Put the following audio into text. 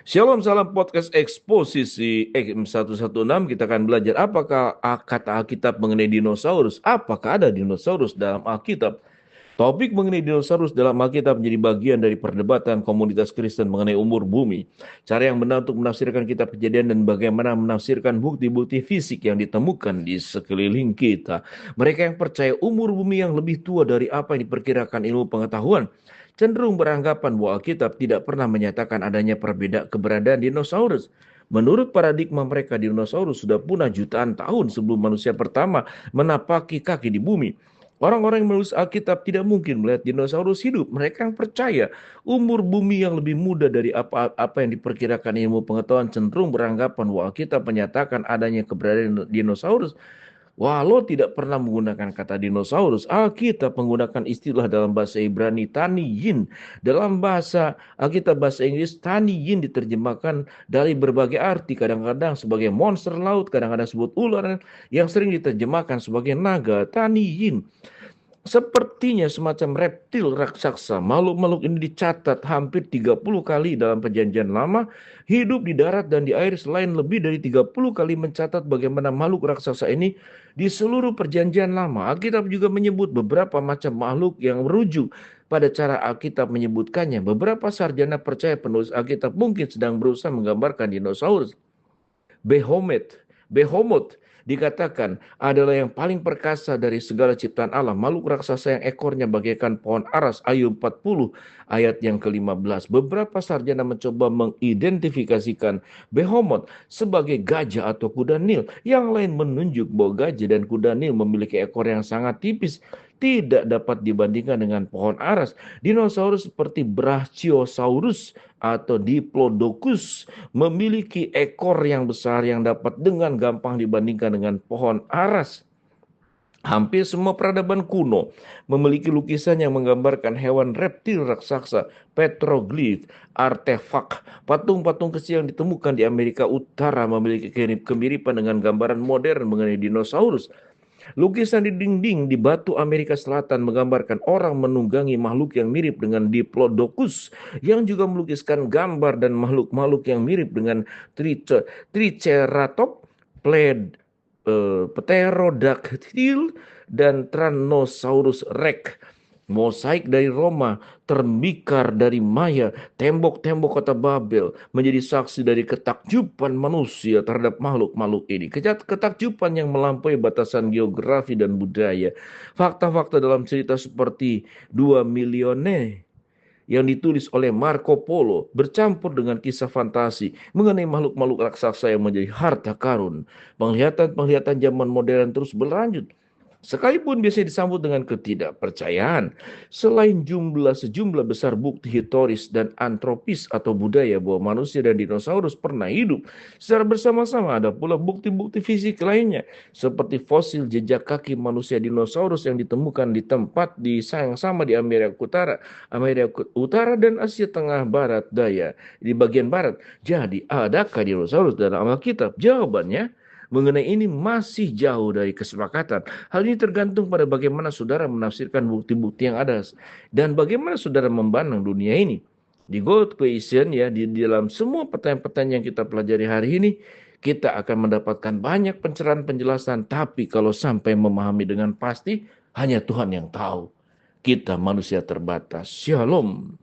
Shalom, salam podcast eksposisi XM116. Kita akan belajar apakah kata Alkitab mengenai dinosaurus. Apakah ada dinosaurus dalam Alkitab? Topik mengenai dinosaurus dalam Alkitab menjadi bagian dari perdebatan komunitas Kristen mengenai umur bumi. Cara yang benar untuk menafsirkan kitab Kejadian dan bagaimana menafsirkan bukti-bukti fisik yang ditemukan di sekeliling kita. Mereka yang percaya umur bumi yang lebih tua dari apa yang diperkirakan ilmu pengetahuan cenderung beranggapan bahwa Alkitab tidak pernah menyatakan adanya keberadaan dinosaurus. Menurut paradigma mereka, dinosaurus sudah punah jutaan tahun sebelum manusia pertama menapaki kaki di bumi. Orang-orang yang menulis Alkitab tidak mungkin melihat dinosaurus hidup. Mereka yang percaya umur bumi yang lebih muda dari apa yang diperkirakan ilmu pengetahuan cenderung beranggapan bahwa Alkitab menyatakan adanya keberadaan dinosaurus. Walau tidak pernah menggunakan kata dinosaurus, Alkitab menggunakan istilah dalam bahasa Ibrani taniyin. Dalam bahasa Alkitab bahasa Inggris, taniyin diterjemahkan dari berbagai arti, kadang-kadang sebagai monster laut, kadang-kadang sebut ular, yang sering diterjemahkan sebagai naga, taniyin. Sepertinya semacam reptil raksasa, makhluk-makhluk ini dicatat hampir 30 kali dalam perjanjian lama, hidup di darat dan di air selain lebih dari 30 kali mencatat bagaimana makhluk raksasa ini di seluruh perjanjian lama. Alkitab juga menyebut beberapa macam makhluk yang merujuk pada cara Alkitab menyebutkannya. Beberapa sarjana percaya penulis Alkitab mungkin sedang berusaha menggambarkan dinosaurus. Behemoth dikatakan adalah yang paling perkasa dari segala ciptaan Allah. Makhluk raksasa yang ekornya bagaikan pohon aras. Ayub 40 ayat yang ke-15. Beberapa sarjana mencoba mengidentifikasikan Behemoth sebagai gajah atau kuda Nil. Yang lain menunjuk bahwa gajah dan kuda Nil memiliki ekor yang sangat tipis, tidak dapat dibandingkan dengan pohon aras. Dinosaurus seperti Brachiosaurus atau Diplodocus memiliki ekor yang besar yang dapat dengan gampang dibandingkan dengan pohon aras. Hampir semua peradaban kuno memiliki lukisan yang menggambarkan hewan reptil raksasa, petroglyph, artefak, patung-patung kecil yang ditemukan di Amerika Utara memiliki kemiripan dengan gambaran modern mengenai dinosaurus. Lukisan di dinding di Batu Amerika Selatan menggambarkan orang menunggangi makhluk yang mirip dengan Diplodocus, yang juga melukiskan gambar dan makhluk-makhluk yang mirip dengan Triceratops, Pterodactyl, dan Tyrannosaurus Rex. Mosaik dari Roma, termikar dari Maya, tembok-tembok kota Babel menjadi saksi dari ketakjuban manusia terhadap makhluk-makhluk ini. Ketakjuban yang melampaui batasan geografi dan budaya. Fakta-fakta dalam cerita seperti Dua Milione yang ditulis oleh Marco Polo bercampur dengan kisah fantasi mengenai makhluk-makhluk raksasa yang menjadi harta karun. Penglihatan-penglihatan zaman modern terus berlanjut. Sekalipun biasanya disambut dengan ketidakpercayaan, selain sejumlah besar bukti historis dan antropis atau budaya bahwa manusia dan dinosaurus pernah hidup secara bersama-sama, ada pula bukti-bukti fisik lainnya, seperti fosil jejak kaki manusia dinosaurus yang ditemukan di tempat yang sama di Amerika Utara dan Asia Tengah Barat Daya, di bagian barat. Jadi, adakah dinosaurus dalam Alkitab? Jawabannya, mengenai ini masih jauh dari kesepakatan. Hal ini tergantung pada bagaimana saudara menafsirkan bukti-bukti yang ada dan bagaimana saudara memandang dunia ini. Di God Question ya, di dalam semua pertanyaan-pertanyaan yang kita pelajari hari ini, kita akan mendapatkan banyak pencerahan penjelasan, tapi kalau sampai memahami dengan pasti, hanya Tuhan yang tahu. Kita manusia terbatas. Shalom.